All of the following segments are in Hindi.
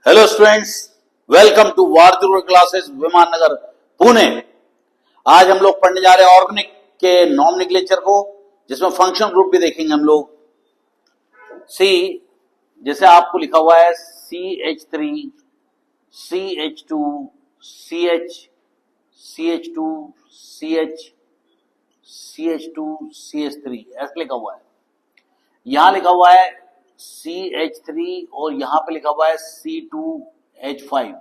Hello students, welcome to Warjur classes Viman Nagar Pune. आज हम लोग पढ़ने जा रहे हैं ऑर्गेनिक के नॉमेनक्लेचर को, जिसमें फंक्शन ग्रुप भी देखेंगे हम लोग। सी जैसे आपको लिखा हुआ है CH3, CH2, CH, CH2, CH, CH2, CH3 ऐसे लिखा हुआ है। यहां लिखा हुआ है CH3 और यहां पे लिखा हुआ है C2H5।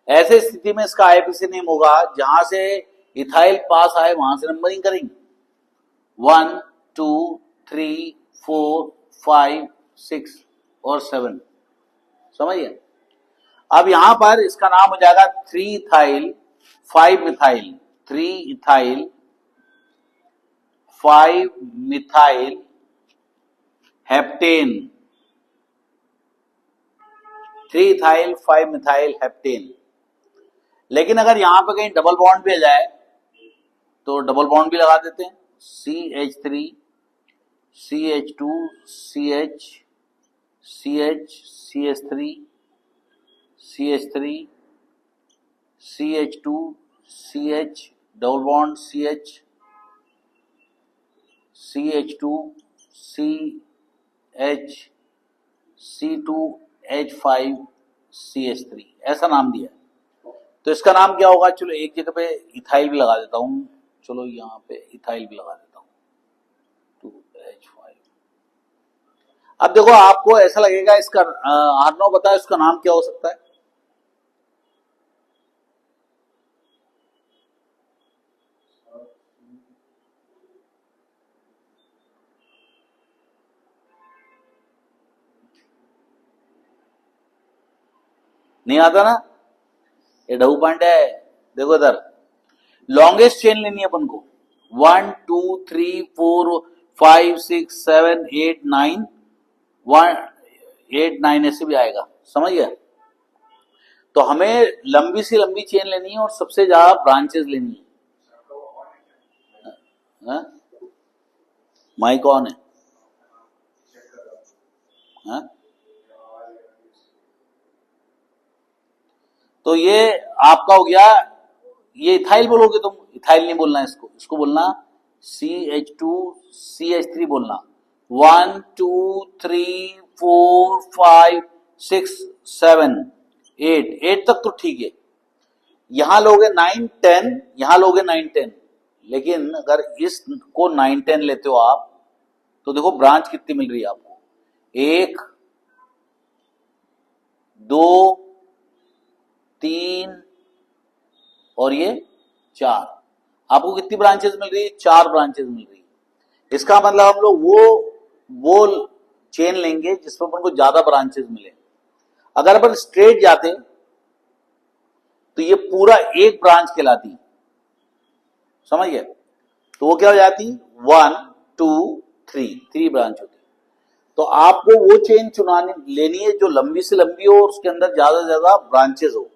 ऐसे स्थिति में इसका आईपीसी नेम होगा, जहां से इथाइल पास आए वहां से नंबरिंग करेंगे 1, 2, 3, 4, 5, 6 और 7। समझिए। अब यहां पर इसका नाम हो जाएगा 3 ethyl 5 methyl, 3 ethyl 5 methyl heptane, 3 ethyl 5 methyl heptane. लेकिन अगर यहां पर कहीं डबल बॉन्ड भी आ जाए तो डबल बॉन्ड भी लगा देते हैं। CH3, CH2, CH, CH, CH3, CH3, CH2, CH, double bond CH, CH2, CH, C2H5, CH3 ऐसा नाम दिया। तो इसका नाम क्या होगा? चलो एक जगह पे इथाइल भी लगा देता हूं। चलो यहां पे इथाइल भी लगा देता हूं 2H5। अब देखो, आपको ऐसा लगेगा इसका R9 बताओ इसका नाम क्या हो सकता है? नहीं आता ना, ये ढऊ पॉइंट है। देखो इधर लॉन्गेस्ट चेन लेनी है अपन को। 1, 2, 3, 4, 5, 6, 7, 8, 9, 8, 9 ऐसे भी आएगा। समझ गया? तो हमें लंबी से लंबी चेन लेनी है और सबसे ज्यादा ब्रांचेस लेनी है। माइक ऑन है? हा? तो ये आपका हो गया। ये इथाइल बोलोगे तुम, इथाइल नहीं बोलना इसको, इसको बोलना CH2, CH3 बोलना। 1, 2, 3, 4, 5, 6, 7, 8 तक तो ठीक है। यहां लोगे 9, 10, यहां लोगे 9, 10। लेकिन अगर इसको 9, 10 लेते हो आप, तो देखो ब्रांच कितनी मिल रही है आपको। 1, 2, 3 और ये 4। आपको कितनी ब्रांचेस मिल रही है? 4 ब्रांचेस मिल रही है। इसका मतलब हम लोग वो चेन लेंगे जिसमें अपन को ज्यादा ब्रांचेस मिले। अगर अपन स्ट्रेट जाते तो ये पूरा एक ब्रांच कहलाती। समझ गए? तो वो क्या हो जाती? 1, 2, 3 ब्रांच होती। तो आपको वो चेन लेनी है जो लंबी से लंबी हो और उसके अंदर ज्यादा से ज्यादा ब्रांचेस हो।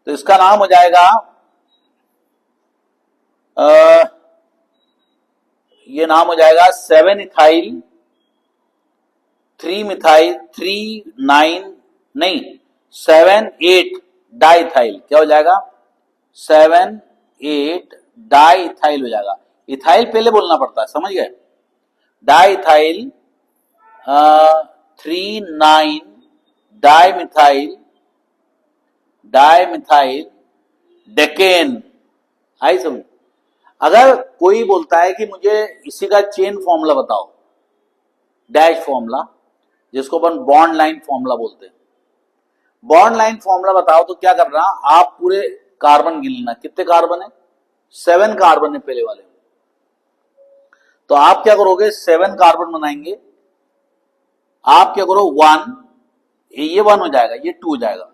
तो इसका नाम हो जाएगा ये नाम हो जाएगा 7 इथाइल 3 मिथाइल 3, 9 नहीं 7, 8 डाइथाइल। क्या हो जाएगा? 7, 8 डाइथाइल हो जाएगा। इथाइल पहले बोलना पड़ता है। समझ गए? Diethyl 3, 9 dimethyl decane. आई समझ? अगर कोई बोलता है कि मुझे इसी का चेन फॉर्मूला बताओ, डैश फॉर्मूला, जिसको अपन बॉन्ड लाइन फॉर्मूला बोलते हैं, बॉन्ड लाइन फॉर्मूला बताओ, तो क्या करना? आप पूरे कार्बन गिन लेना। कितने कार्बन है? 7 कार्बन है पहले वाले। तो आप क्या करोगे? 7 कार्बन बनाएंगे। आप क्या करो? 1, ये 1 हो जाएगा, ये 2 हो जाएगा।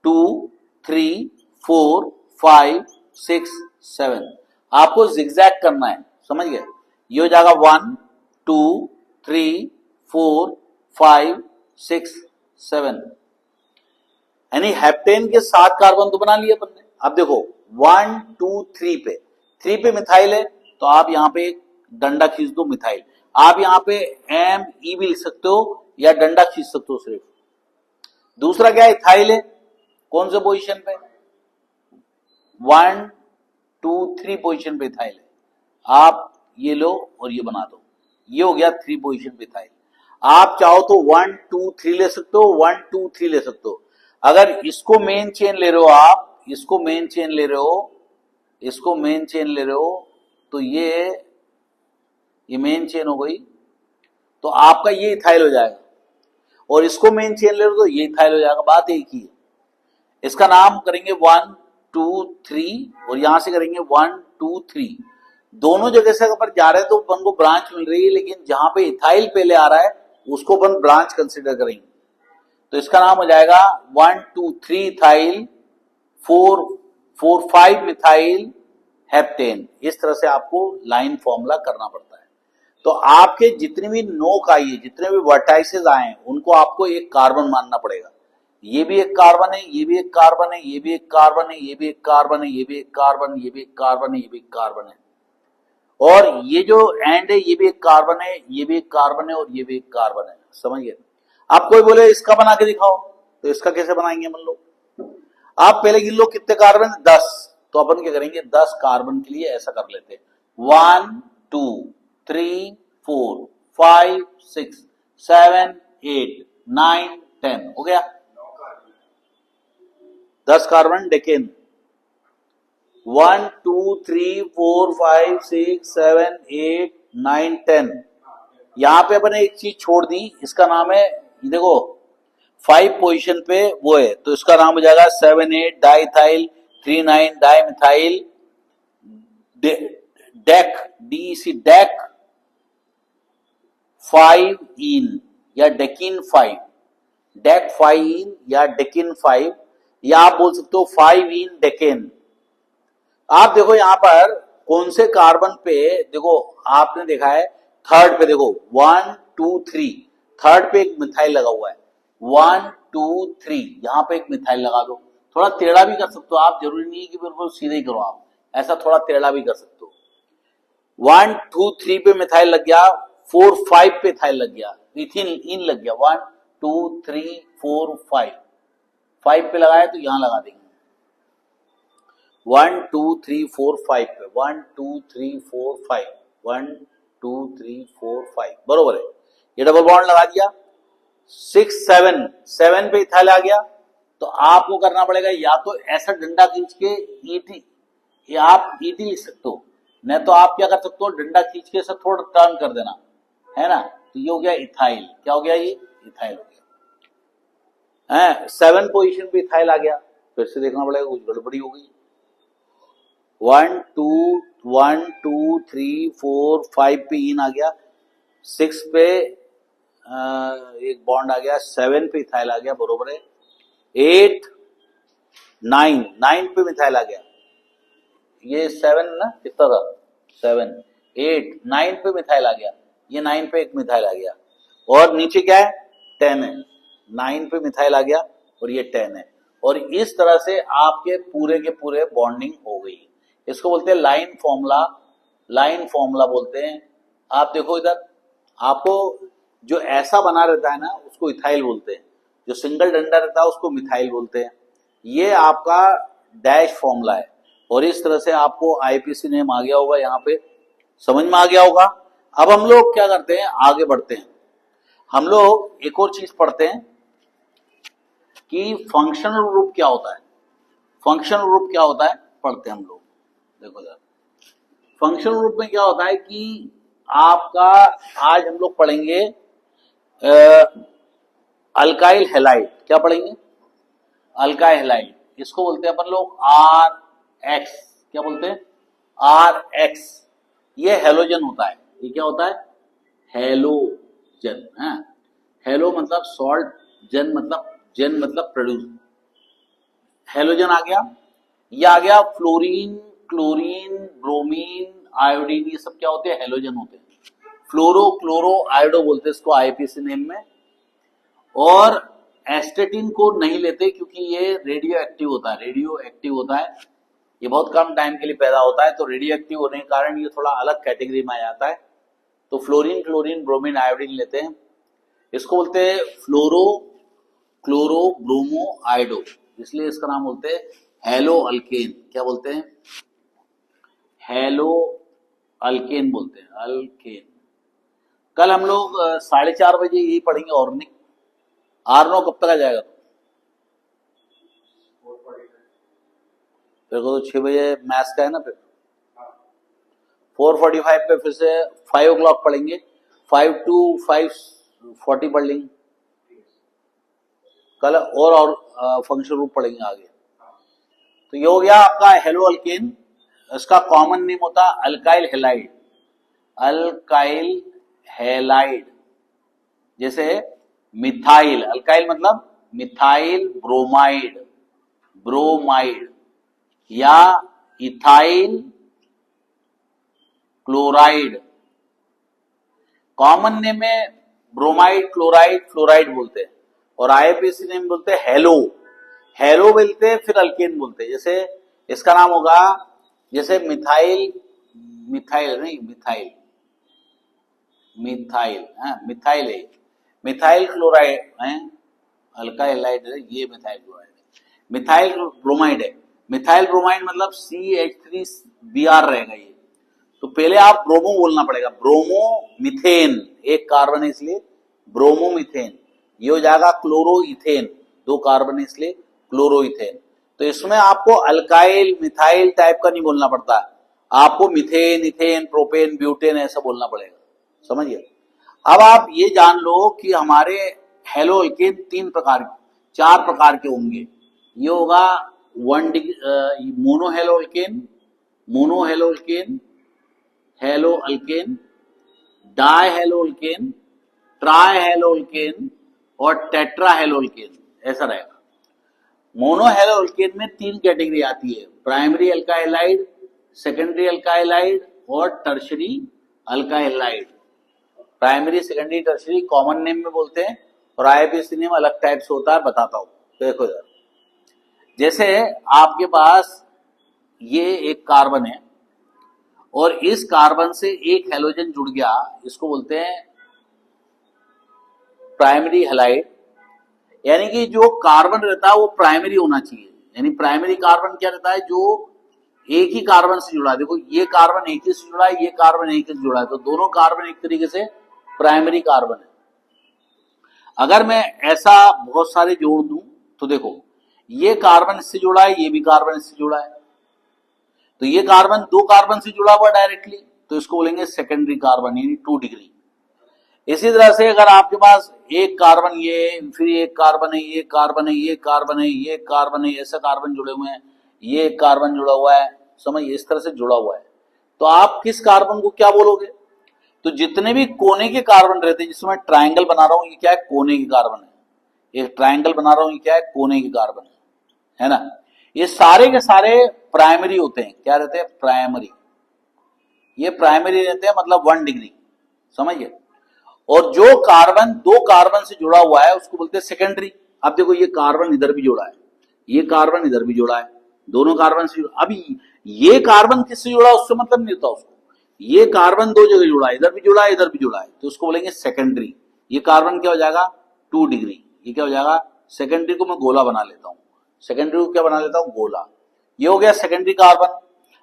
2, 3, 4, 5, 6, 7। आपको जिगजैग करना है। समझ गए? ये हो जाएगा 1, 2, 3, 4, 5, 6, 7। यानी हेप्टेन के 7 कार्बन तो बना लिए अपन ने। अब देखो 1, 2, 3 पे, 3 पे मिथाइल है, तो आप यहां पे एक डंडा खींच दो मिथाइल। आप यहां पे ME भी लिख सकते हो या डंडा खींच सकते हो सिर्फ। दूसरा क्या है, इथाइल है, कौन से पोजीशन पे, 1 2 3 पोजीशन पे इथाइल है। आप ये लो और ये बना दो, ये हो गया 3 पोजीशन पे इथाइल। आप चाहो तो 1 2 3 ले सकते हो, 1 2 3 ले सकते हो। अगर इसको मेन चेन ले रहे हो आप, इसको मेन चेन ले रहे हो, इसको मेन चेन ले रहे हो, तो ये मेन चेन हो गई, तो आपका ये इथाइल हो जाएगा। और इसको मेन चेन ले रहे हो तो ये इथाइल हो जाएगा, बात एक ही है। इसका नाम करेंगे 1 2 3 और यहां से करेंगे 1 2 3। दोनों जगह से अगर जा रहे हैं तो अपन को ब्रांच मिल रही है, लेकिन जहां पे इथाइल पहले आ रहा है उसको अपन ब्रांच कंसिडर करेंगे। तो इसका नाम हो जाएगा 1 2 3 इथाइल 4 4 5 मिथाइल हेप्टेन। इस तरह से आपको लाइन फॉर्मूला करना पड़ता है। तो आपके जितनी भी नोक आई है, जितने भी वर्टाइसेस आए हैं, उनको आपको एक कार्बन मानना पड़ेगा। ये भी एक कार्बन है, ये भी एक कार्बन है, ये भी एक कार्बन है, ये भी एक कार्बन है, ये भी एक कार्बन, ये भी एक कार्बन है, ये भी एक कार्बन है। और ये जो एंड है ये भी एक कार्बन है, ये भी एक कार्बन है और ये भी एक कार्बन है। समझिए। आप कोई बोले इसका बना के दिखाओ, तो इसका कैसे बनाएंगे मान लो। आप पहले गिन लो कितने कार्बन, 10। तो अपन क्या करेंगे, 10 कार्बन के लिए ऐसा कर लेते हैं, 1 2 3 4 5 6 7 8 9 10 हो गया 10 कार्बन डेकेन। 1 2 3 4 5 6 7 8 9 10। यहां पे अपन एक चीज छोड़ दी, इसका नाम है, देखो 5 पोजीशन पे वो है, तो इसका नाम हो जाएगा 7 8 diethyl 3 9 dimethyl deck, DEC deck 5 इन या डेकिन 5, डेक 5 इन या डेकिन 5, या आप बोल सकते हो 5 इन डेकेन। आप देखो यहां पर कौन से कार्बन पे, देखो आपने देखा है थर्ड पे, देखो 1 2 3, थर्ड पे एक मिथाइल लगा हुआ है, 1 2 3, यहां पे एक मिथाइल लगा दो। थोड़ा टेढ़ा भी कर सकते हो आप, जरूरी नहीं कि बिल्कुल सीधे ही करो आप, ऐसा थोड़ा टेढ़ा भी कर सकते हो। 1 2 3 पे मिथाइल लग गया, 4 5 पे इथाइल लग गया, इथिन इन लग गया, 1 2 3 4 5 पे लगाया तो यहां लगा देंगे 1 2 3 4 5 पे, 1 2 3 4 5, 1 2 3 4 5 बरोबर है। ये डबल बॉन्ड लगा दिया। 6 7 पे इथाइल आ गया, तो आपको करना पड़ेगा या तो ऐसा डंडा खींच के ईटी, या आप ईटी लिख सकते हो, नहीं तो आप क्या कर सकते हो, डंडा खींच के ऐसा थोड़ा टर्न कर देना, है ना। तो ये हो गया इथाइल, क्या हो गया, ये इथाइल हो गया है। 7 पोजीशन पे इथाइल आ गया, फिर से देखना पड़ेगा, कुछ गड़बड़ी हो गई। 1 2 3 4 5 पे इन आ गया, 6 पे एक बॉन्ड आ गया, 7 पे इथाइल आ गया, बरोबर है। 8 9 पे मिथाइल आ गया, ये 7 ना, कितना था 7 8 9 पे मिथाइल आ गया, ये 9 पे एक मिथाइल आ गया, और नीचे क्या है 10 है, 9 पे मिथाइल आ गया और ये 10 है। और इस तरह से आपके पूरे के पूरे बॉन्डिंग हो गई। इसको बोलते हैं लाइन फॉर्मूला, लाइन फॉर्मूला बोलते हैं। आप देखो इधर, आपको जो ऐसा बना रहता है ना उसको इथाइल बोलते हैं, जो सिंगल डंडा रहता है उसको मिथाइल बोलते हैं। ये आपका डैश फॉर्मूला है, और इस तरह से आपको आईपीसी नेम आ गया होगा, यहाँ पे समझ में आ गया होगा। अब हम लोग क्या करते हैं, आगे बढ़ते हैं। हम लोग एक और चीज पढ़ते हैं कि फंक्शनल ग्रुप क्या होता है। फंक्शनल ग्रुप क्या होता है पढ़ते हैं हम लोग। देखो जरा, फंक्शनल ग्रुप में क्या होता है कि आपका, आज हम लोग पढ़ेंगे अल्काइल हैलाइड। क्या पढ़ेंगे, अल्काइल हैलाइड। इसको बोलते हैं अपन लोग RX। क्या बोलते हैं, RX। ये हेलोजन होता है। ये क्या होता है, हेलोजन है। हेलो मतलब सॉल्ट, जन मतलब प्रोड्यूस, हेलोजन आ गया। ये आ गया फ्लोरीन, क्लोरीन, ब्रोमीन, आयोडीन, ये सब क्या होते हैं, हेलोजन होते हैं। फ्लोरो, क्लोरो, आयोडो बोलते हैं इसको आईपीसी नेम में। और एस्टेटिन को नहीं लेते क्योंकि ये रेडियो एक्टिव होता है, रेडियो एक्टिव होता है, ये बहुत कम टाइम के लिए पैदा होता है, तो रेडियो एक्टिव होने के कारण ये थोड़ा अलग कैटेगरी में आ जाता है। तो फ्लोरीन, क्लोरीन, ब्रोमीन, आयोडीन लेते हैं। इसको बोलते हैं फ्लोरो क्लोरो ब्रोमो आयोडो, इसलिए इसका नाम बोलते हैं हेलो अल्केन। क्या बोलते हैं? हेलो अल्केन बोलते हैं, अल्केन। कल हम लोग 4:30 बजे यही पढ़ेंगे ऑर्गेनिक। आर9 कब तक आ जाएगा? फिर को तो 6 बजे मैथ्स का है ना, फिर 4:45 पे फिर से 5 o'clock पढ़ेंगे, 5 to 5:40 पढ़ लेंगे कल, और फंक्शन रूप पढ़ेंगे आगे। तो ये हो गया आपका हेलो अल्केन। इसका कॉमन नेम होता है अल्काइल हेलाइड, अल्काइल हेलाइड। जैसे मिथाइल, अल्काइल मतलब मिथाइल ब्रोमाइड, ब्रोमाइड, या इथाइल क्लोराइड। कॉमन नेम में ब्रोमाइड, क्लोराइड, फ्लोराइड बोलते हैं, और आईएपीएसी नेम बोलते हैं हेलो, हेलो बोलते हैं, फिर अल्केन बोलते हैं। जैसे इसका नाम होगा, जैसे मिथाइल, मिथाइल नहीं, मिथाइल, मिथाइल, मिथाइल है, मिथाइल क्लोराइड है, हल्का हेलाइड है, ये मिथाइल क्लोराइड है। मिथाइल ब्रोमाइड है, मिथाइल ब्रोमाइड मतलब CH3Br रहेगा ये। तो पहले आप ब्रोमो बोलना पड़ेगा, ब्रोमो मिथेन, एक कार्बन है इसलिए ब्रोमो मिथेन। ये हो जाएगा क्लोरो इथेन, 2 कार्बन है इसलिए क्लोरो इथेन। तो इसमें आपको अल्काइल मिथाइल टाइप का नहीं बोलना पड़ता, आपको मिथेन, इथेन, प्रोपेन, ब्यूटेन ऐसा बोलना पड़ेगा, समझिए। अब आप ये जान लो कि हमारे हेलो अल्केन 4 प्रकार के होंगे। ये होगा mono hello alkane, mono hello alkane, hello alkane, die hello alkane, try hello alkane, और टेट्रा हेलो अल्केन, ऐसा रहेगा। मोनो हेलो अल्केन में 3 कैटेगरी आती है, प्राइमरी अल्काइलाइड, सेकेंडरी अल्काइलाइड, और tertiary alkyl halide. Primary, secondary, tertiary common name में बोलते हैं, और आईपीएसी नेम अलग टाइप से होता है, बताता हूं। देखो यार, जैसे आपके पास ये एक कार्बन है, और इस कार्बन से एक हेलोजन जुड़ गया, इसको बोलते हैं प्राइमरी हेलाइड। यानी कि जो कार्बन रहता है वो प्राइमरी होना चाहिए, यानी प्राइमरी कार्बन क्या रहता है, जो एक ही कार्बन से जुड़ा है। देखो ये कार्बन एक ही से जुड़ा है, ये कार्बन एक ही से जुड़ा है, तो दोनों कार्बन एक तरीके से प्राइमरी कार्बन है। अगर मैं ऐसा बहुत सारे जोड़ दूं तो देखो ये कार्बन इससे जुड़ा है, ये भी कार्बन इससे जुड़ा है, तो ये कार्बन 2 कार्बन से जुड़ा हुआ डायरेक्टली, तो इसको बोलेंगे सेकेंडरी कार्बन, यानी 2 डिग्री। इसी तरह से अगर आपके पास एक कार्बन, ये फिर एक कार्बन है, ये कार्बन है, ये कार्बन है, ये कार्बन है, ऐसे कार्बन जुड़े हुए हैं, ये एक कार्बन जुड़ा हुआ है, समझ, इस तरह से जुड़ा हुआ है, तो आप किस कार्बन को क्या बोलोगे? तो जितने भी कोने के कार्बन रहते हैं, जिसमें ट्राइंगल बना रहा हूं, ये क्या है, कोने के कार्बन है। एक ट्राइंगल बना रहा हूं, ये क्या है, कोने के कार्बन है ना। ये सारे के सारे प्राइमरी होते हैं, क्या रहते हैं, प्राइमरी। ये प्राइमरी रहते हैं, मतलब 1 डिग्री, समझिए। और जो कार्बन 2 कार्बन से जुड़ा हुआ है उसको बोलते हैं सेकेंडरी। अब देखो ये कार्बन इधर भी जुड़ा है, ये कार्बन इधर भी जुड़ा है, दोनों कार्बन से जुड़ा। अभी ये कार्बन किससे जुड़ा है उससे मतलब नहीं होता उसको, ये कार्बन 2 जगह जुड़ा है, इधर भी जुड़ा है, इधर भी जुड़ा है, तो उसको बोलेंगे सेकेंडरी। ये कार्बन क्या हो जाएगा, 2 डिग्री। ये क्या हो जाएगा, सेकेंडरी को मैं गोला बना लेता हूं, सेकेंडरी को क्या बना लेता हूं, गोला। ये हो गया सेकेंडरी कार्बन।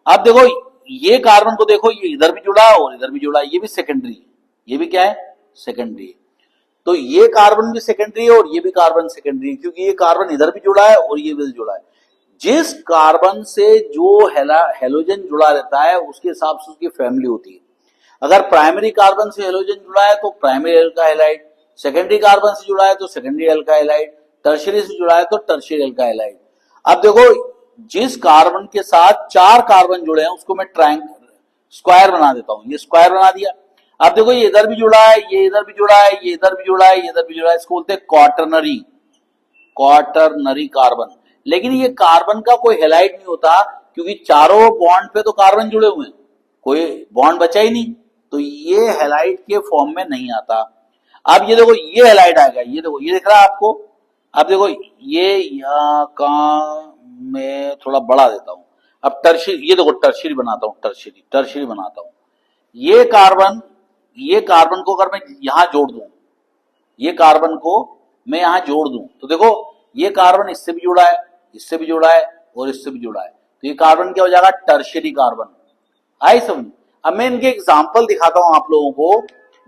अब देखो ये कार्बन को देखो, ये इधर भी जुड़ा है और इधर भी जुड़ा है, ये भी सेकेंडरी है, ये भी क्या है, सेकेंडरी है। तो ये कार्बन भी सेकेंडरी है और ये भी कार्बन सेकेंडरी है, क्योंकि ये कार्बन इधर भी जुड़ा है और ये भी जुड़ा है। जिस कार्बन से जो हेलोजन जुड़ा रहता है उसके हिसाब से उसकी फैमिली होती है। अगर प्राइमरी कार्बन से हेलोजन जुड़ा है तो प्राइमरी अल्काइलाइड, सेकेंडरी कार्बन से जुड़ा है तो सेकेंडरी अल्काइलाइड, टर्शियरी से जुड़ा है तो टर्शियरी अल्काइलाइड। अब देखो जिस कार्बन के साथ 4 कार्बन जुड़े हैं उसको मैं स्क्वायर बना देता हूं, ये स्क्वायर बना दिया। अब देखो ये इधर भी जुड़ा है, ये इधर भी जुड़ा है, ये इधर भी जुड़ा है, ये इधर भी जुड़ा है, इसको बोलते हैं क्वाटरनरी, क्वाटरनरी कार्बन। लेकिन ये कार्बन का कोई हेलाइड नहीं होता, क्योंकि चारों बॉन्ड पे तो कार्बन जुड़े हुए हैं, कोई बॉन्ड बचा ही नहीं, तो ये हेलाइड के फॉर्म में नहीं आता। अब ये देखो ये हेलाइड आ गया, ये देखो ये दिख रहा है आपको। अब देखो ये यहाँ का मैं थोड़ा बढ़ा देता हूं। अब टर्शियरी, ये देखो टर्शियरी बनाता हूं, टर्शियरी बनाता हूं। ये कार्बन को अगर मैं यहां जोड़ दूं, ये कार्बन को मैं यहां जोड़ दूं तो देखो ये कार्बन इससे भी जुड़ा है, इससे भी जुड़ा है और इससे भी जुड़ा है, तो ये कार्बन क्या हो जाएगा, टर्शियरी कार्बन। आई समझ। अब मैं इनके एग्जाम्पल दिखाता हूं आप लोगों को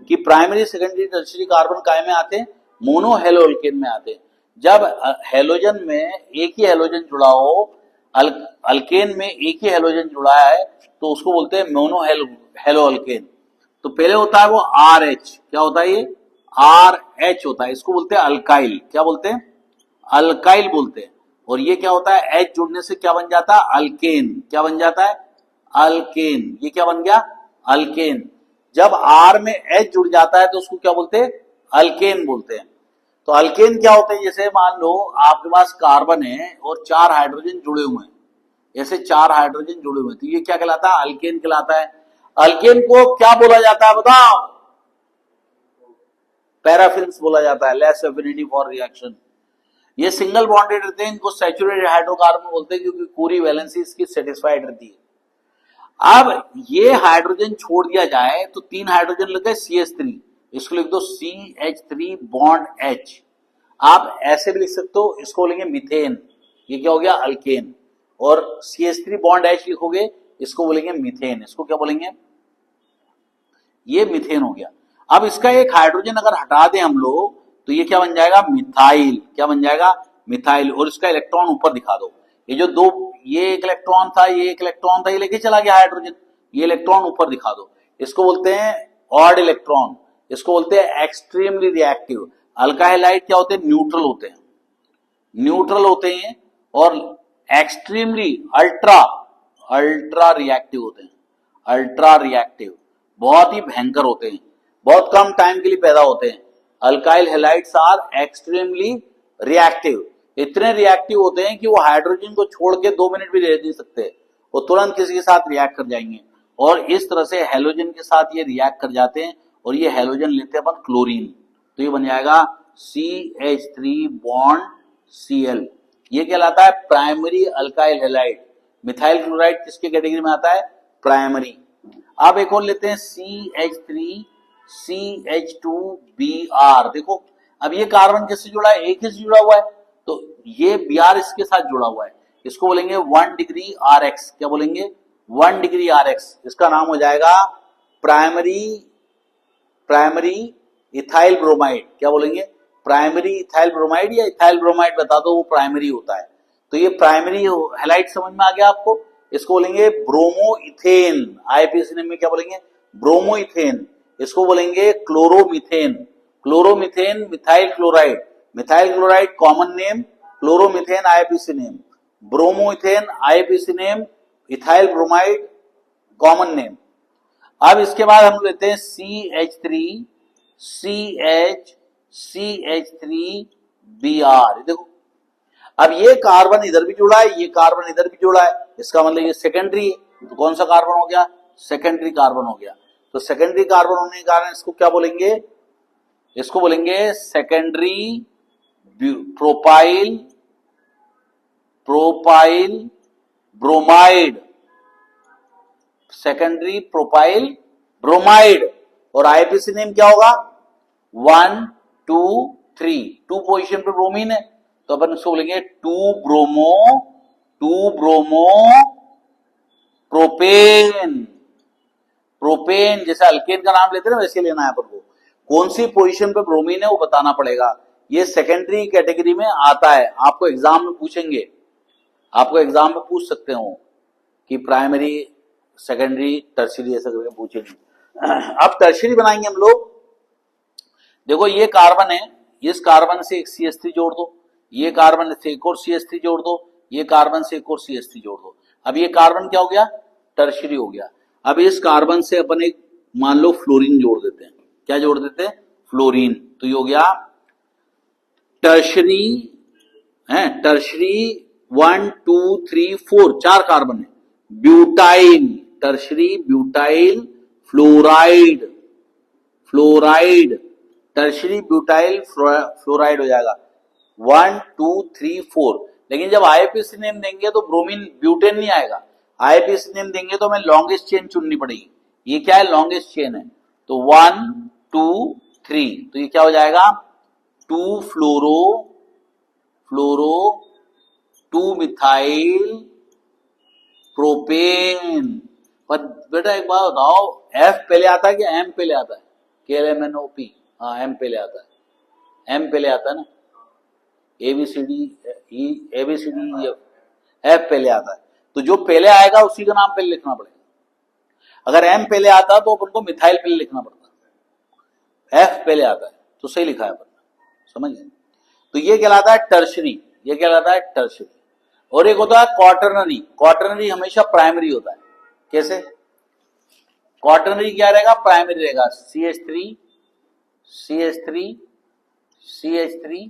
कि प्राइमरी सेकेंडरी टर्शियरी कार्बन काय में आते हैं, मोनो हेलोअल्केन में आते हैं। जब हेलोजन में एक ही हेलोजन जुड़ा हो, अल्केन में एक ही हेलोजन जुड़ा है, तो उसको बोलते हैं मोनो हेलोअल्केन। तो पहले होता है वो आर एच, क्या होता है ये, आर एच होता है, इसको बोलते हैं अल्काइल, क्या बोलते हैं, अल्काइल बोलते हैं। और ये क्या होता है, एच जुड़ने से क्या बन जाता है, अल्केन, क्या बन जाता है, अल्केन। ये क्या बन गया, अल्केन। जब आर में एच जुड़ जाता है तो उसको क्या बोलते हैं, अल्केन बोलते हैं। तो अल्केन क्या होते हैं, जैसे मान लो आपके पास कार्बन है और 4 हाइड्रोजन जुड़े हुए हैं, ऐसे 4 हाइड्रोजन जुड़े हुए हैं, तो ये क्या कहलाता है, अल्केन कहलाता है। अल्केन को क्या बोला जाता है बताओ, पैराफिन्स बोला जाता है, लेस एफिनिटी फॉर रिएक्शन। ये सिंगल बॉन्डेड रहते हैं, इनको सैचुरेटेड हाइड्रोकार्बन बोलते हैं क्योंकि पूरी वैलेंसी इसकी सेटिस्फाइड रहती है। अब ये हाइड्रोजन छोड़ दिया जाए तो 3 हाइड्रोजन लग गए CH3, इसको लिख दो CH3 बॉन्ड H। आप ऐसे भी लिख सकते हो, इसको बोलेंगे मीथेन, ये क्या हो गया, अल्केन। और CH3 बॉन्ड H लिखोगे, इसको बोलेंगे मीथेन, इसको क्या बोलेंगे, ये मीथेन हो गया। अब इसका एक हाइड्रोजन अगर हटा दें हम लोग तो ये क्या बन जाएगा, मिथाइल, क्या बन जाएगा, मिथाइल। और इसका इलेक्ट्रॉन ऊपर दिखा दो, ये जो दो, ये एक इलेक्ट्रॉन था, ये एक इलेक्ट्रॉन था, ये लेके चला गया हाइड्रोजन, ये इलेक्ट्रॉन ऊपर दिखा दो, इसको बोलते हैं ऑड इलेक्ट्रॉन, इसको बोलते हैं एक्सट्रीमली रिएक्टिव। अल्काइलाइड क्या होते हैं, न्यूट्रल होते हैं, न्यूट्रल होते हैं। और एक्सट्रीमली अल्ट्रा अल्ट्रा रिएक्टिव होते हैं, अल्ट्रा रिएक्टिव, बहुत ही भयंकर होते हैं, बहुत कम टाइम के लिए पैदा होते हैं। Alkyl halides are extremely reactive, इतने रिएक्टिव होते हैं कि वो हाइड्रोजन को छोड़ के 2 मिनट भी रह नहीं सकते, वो तुरंत किसी के साथ रिएक्ट कर जाएंगे। और इस तरह से हेलोजन के साथ ये रिएक्ट कर जाते हैं और ये हेलोजन लेते हैं अपन क्लोरीन, तो ये बन जाएगा CH3 बॉन्ड Cl। ये कहलाता है primary alkyl halide. Methyl chloride किसके कैटेगरी में आता है, प्राइमरी। अब एक और लेते हैं CH3 CH2Br। देखो अब ये कार्बन किससे जुड़ा है, एक ही से जुड़ा हुआ है, तो ये Br इसके साथ जुड़ा हुआ है, इसको बोलेंगे 1 डिग्री Rx, क्या बोलेंगे, 1 डिग्री Rx। इसका नाम हो जाएगा प्राइमरी इथाइल ब्रोमाइड, क्या बोलेंगे, प्राइमरी इथाइल ब्रोमाइड या इथाइल ब्रोमाइड बता दो, वो प्राइमरी होता है। तो ये प्राइमरी हैलाइड समझ में आ गया आपको, इसको बोलेंगे ब्रोमो इथेन, आईपीसी नेम में क्या बोलेंगे, ब्रोमो इथेन। इसको बोलेंगे chloromethane, chloromethane methyl chloride, methyl chloride common name, chloromethane IUPAC name, bromoethane IUPAC name, ethyl bromide common name. अब इसके बाद हम लेते हैं CH3 देखो अब ये कार्बन इधर भी जुड़ा है, ये कार्बन इधर भी जुड़ा है, इसका मतलब ये सेकेंडरी है, तो कौन सा कार्बन हो गया, सेकेंडरी कार्बन हो गया। तो सेकेंडरी कार्बन होने के कारण इसको क्या बोलेंगे, इसको बोलेंगे secondary propyl bromide, secondary propyl bromide. और आईपीसी नेम क्या होगा, 1 2 3, 2 पोजीशन पे ब्रोमीन है, तो अपन इसको बोलेंगे 2 ब्रोमो प्रोपेन। जैसे अल्केन का नाम लेते हैं ना वैसे लेना है अपन को, कौन सी पोजीशन पे ब्रोमीन है वो बताना पड़ेगा। ये सेकेंडरी कैटेगरी में आता है, आपको एग्जाम में पूछेंगे, आपको एग्जाम में पूछ सकते हो कि प्राइमरी सेकेंडरी टर्शियरी ऐसा करके पूछेंगे। अब टर्शियरी बनाएंगे हम लोग। देखो ये कार्बन है, इस कार्बन से एक CH3 जोड़ दो, ये कार्बन से एक और CH3 जोड़ दो, ये कार्बन से एक और CH3 जोड़ दो। अब ये कार्बन क्या हो गया, टर्शियरी हो गया। अब इस कार्बन से अपन एक मान लो फ्लोरीन जोड़ देते हैं, क्या जोड़ देते हैं, फ्लोरीन, तो ये हो गया टर्शियरी है, टर्शियरी 1 2 3 4 4 कार्बन है। Butyl, tertiary butyl fluoride, tertiary butyl fluoride हो जाएगा 1 2 3 4। लेकिन जब आईपीसी नेम देंगे तो ब्रोमीन ब्यूटेन नहीं आएगा, आईपीसी नेम देंगे तो हमें लॉन्गेस्ट चेन चुननी पड़ेगी। ये क्या है, लॉन्गेस्ट चेन है, तो 1 2 3, तो ये क्या हो जाएगा 2 फ्लोरो फ्लोरो 2 मिथाइल प्रोपेन। पर बेटा एक बात बताओ, एफ पहले आता है कि एम पहले आता है? KLMNOP, हाँ एम पहले आता है, एम पहले आता है ना। ABCD एफ पहले आता है, तो जो पहले आएगा उसी का नाम पहले लिखना पड़ेगा। अगर एम पहले आता तो अपन को मिथाइल पहले लिखना पड़ता, एफ पहले आता है तो सही लिखा है अपन, समझ गए? तो ये कहलाता है टर्शरी, ये कहलाता है टर्शरी। और एक होता है क्वाटरनरी, क्वाटरनरी हमेशा प्राइमरी होता है। कैसे? क्वाटरनरी क्या रहेगा? प्राइमरी रहेगा, CH3 CH3 CH3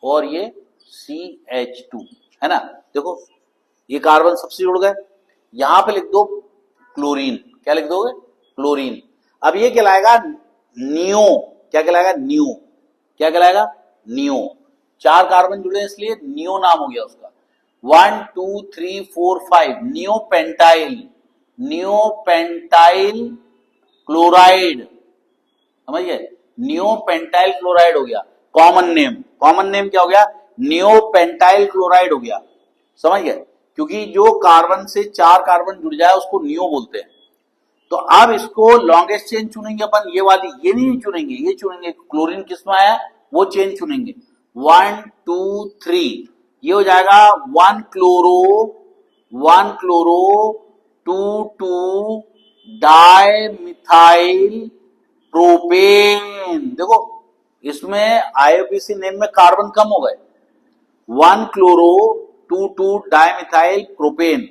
और ये CH2, है ना। देखो ये कार्बन सबसे जुड़ गए, यहां पे लिख दो क्लोरीन, क्या लिख दोगे? क्लोरीन। अब ये कहलाएगा नियो, क्या कहलाएगा? नियो, क्या कहलाएगा? नियो। 4 कार्बन जुड़े इसलिए नियो नाम हो गया उसका। 1 2 3 4 5 neo pentyl, neo pentyl chloride, समझ गए? नियो पेंटाइल क्लोराइड हो गया कॉमन नेम। कॉमन नेम क्या हो गया? नियो पेंटाइल क्लोराइड हो गया, समझ गए? क्योंकि जो कार्बन से 4 कार्बन जुड़ जाए उसको नियो बोलते हैं। तो अब इसको लॉन्गेस्ट चेन चुनेंगे अपन, ये वाली, ये नहीं चुनेंगे, ये चुनेंगे क्लोरीन किसमें आया वो चेन चुनेंगे। 1 2 3 ये हो जाएगा 1 क्लोरो 2 2 डाई मिथाइल प्रोपेन। देखो इसमें IUPAC नेम में कार्बन कम हो गए। 1 क्लोरो 2 2 डाइमिथाइल प्रोपेन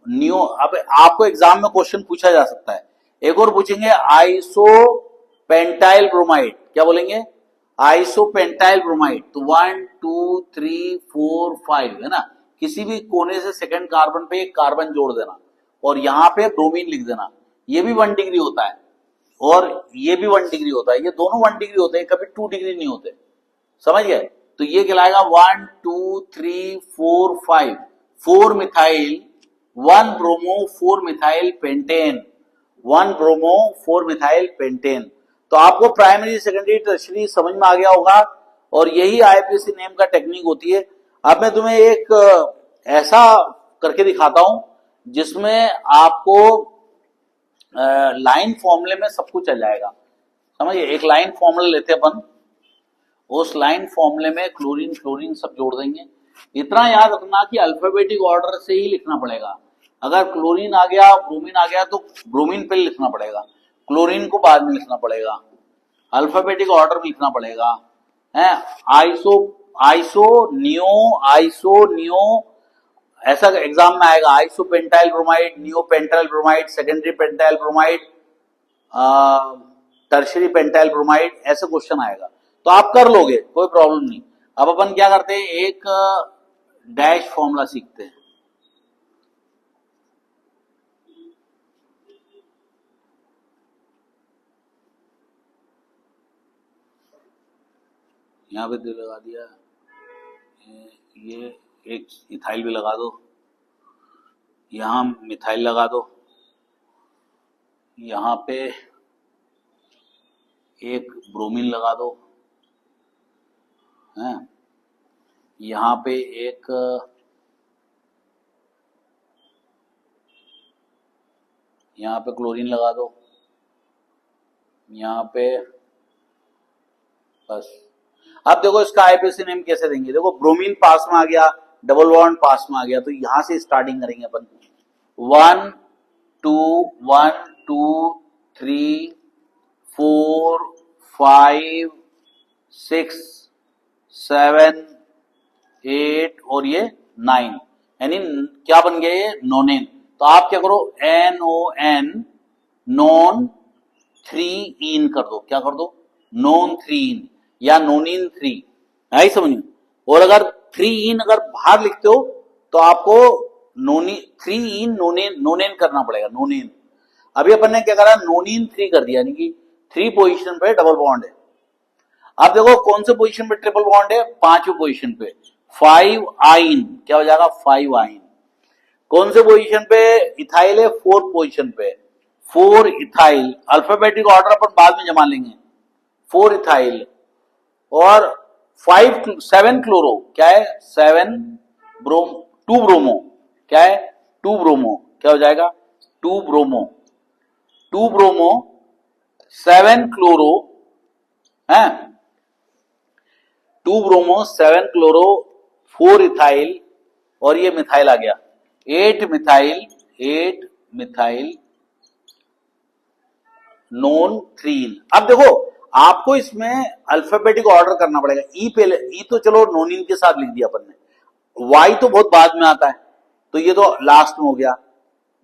नियो। अब आपको एग्जाम में क्वेश्चन पूछा जा सकता है, एक और पूछेंगे आइसो पेंटाइल ब्रोमाइड, क्या बोलेंगे? Iso pentyl bromide. तो 1 2 3 4 5 है ना, किसी भी कोने से सेकंड कार्बन पे एक कार्बन जोड़ देना और यहां पे ब्रोमीन लिख देना। ये भी 1 डिग्री होता है और ये भी 1 डिग्री होता है, ये दोनों 1 डिग्री होते हैं, कभी 2 डिग्री नहीं होते, समझ गए? तो ये कहलाएगा 1 2 3 4 5 4 methyl 1 bromo 4 methyl pentane, 1 bromo 4 methyl pentane. तो आपको प्राइमरी सेकेंडरी टर्शरी समझ में आ गया होगा और यही IUPAC नेम का टेक्निक होती है। अब मैं तुम्हें एक ऐसा करके दिखाता हूं जिसमें आपको लाइन फॉर्मूले में सब कुछ चल जाएगा, समझिए। एक लाइन फॉर्मूला लेते हैं अपन, उस लाइन फॉर्मूले में क्लोरीन फ्लोरीन सब जोड़ देंगे। इतना याद रखना कि अल्फाबेटिक ऑर्डर से ही लिखना पड़ेगा। अगर क्लोरीन आ गया ब्रोमीन आ गया तो ब्रोमीन पे लिखना पड़ेगा, क्लोरीन को बाद में लिखना पड़ेगा, अल्फाबेटिक ऑर्डर में लिखना पड़ेगा, है। आइसो नियो ऐसा एग्जाम में आएगा। Iso pentyl bromide, neo pentyl bromide, secondary pentyl bromide, tertiary pentyl bromide, ऐसा क्वेश्चन आएगा तो आप कर लोगे, कोई प्रॉब्लम नहीं। अब अपन क्या करते हैं, एक डैश फॉर्मूला सीखते हैं। यहां पे लगा दिया, ये एक इथाइल भी लगा दो, यहां मिथाइल लगा दो, यहां पे एक ब्रोमीन लगा दो, है। यहां पे एक यहां पे क्लोरीन लगा दो, यहां पे बस। अब देखो इसका IUPAC नेम कैसे देंगे, देखो ब्रोमीन पास में आ गया, डबल बॉन्ड पास में आ गया, तो यहां से स्टार्टिंग करेंगे अपन। 1 2 1 2 3 4 5 6 7 8 और ये 9, यानी क्या बन गया ये? नोनेन। तो आप क्या करो, NON नॉन 3 कर दो, क्या कर दो? नॉन 3 या नोनिन 3, है समझ में। और अगर 3 अगर बाहर लिखते हो तो आपको 3 नोनेन करना पड़ेगा, नोनेन। अभी अपन ने क्या करा, नोनिन 3 कर दिया, यानी कि 3 पोजीशन पे डबल बॉन्ड है। अब देखो कौन से पोजीशन पे ट्रिपल बॉन्ड है, 5वीं पोजीशन पे 5 आइन, क्या हो जाएगा? 5 आइन। कौन से पोजीशन पे इथाइल है? 4th पोजीशन पे 4 इथाइल। अल्फाबेटिक ऑर्डर अपन बाद में जमा लेंगे। 4 इथाइल और 7 क्लोरो क्या है, 2 ब्रोमो क्या है, 2 ब्रोमो क्या हो जाएगा, 2 ब्रोमो 7 क्लोरो है, 2 ब्रोमो 7 क्लोरो 4 इथाइल और ये मिथाइल आ गया 8 मिथाइल नॉन 3। अब देखो आपको इसमें अल्फाबेटिक ऑर्डर करना पड़ेगा। ई पहले, ई तो चलो नोनिन के साथ लिख दिया अपन ने, वाई तो बहुत बाद में आता है तो ये तो लास्ट में हो गया।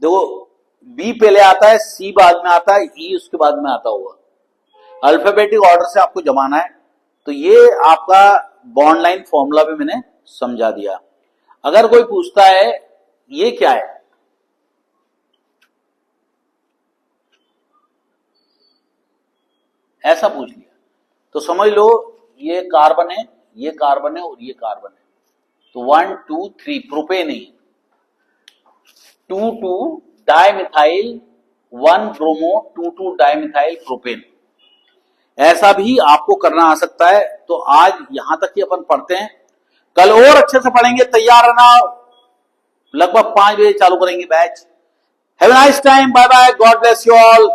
देखो बी पहले आता है, सी बाद में आता है, ई उसके बाद में आता होगा। अल्फाबेटिक ऑर्डर से आपको जमाना है। तो ये आपका बॉन्ड लाइन फॉर्मूला भी मैंने समझा दिया। अगर कोई पूछता है ये क्या है, ऐसा पूछ लिया तो समझ लो ये कार्बन है, ये कार्बन है और ये कार्बन है। तो 1 2 3 प्रोपेन है, 2 डाइमिथाइल 1 ब्रोमो 2 डाइमिथाइल प्रोपेन। ऐसा भी आपको करना आ सकता है। तो आज यहां तक ही अपन पढ़ते हैं, कल और अच्छे से पढ़ेंगे। तैयार रहना, लगभग 5 बजे चालू करेंगे batch. Have a nice time, bye bye, God bless you all.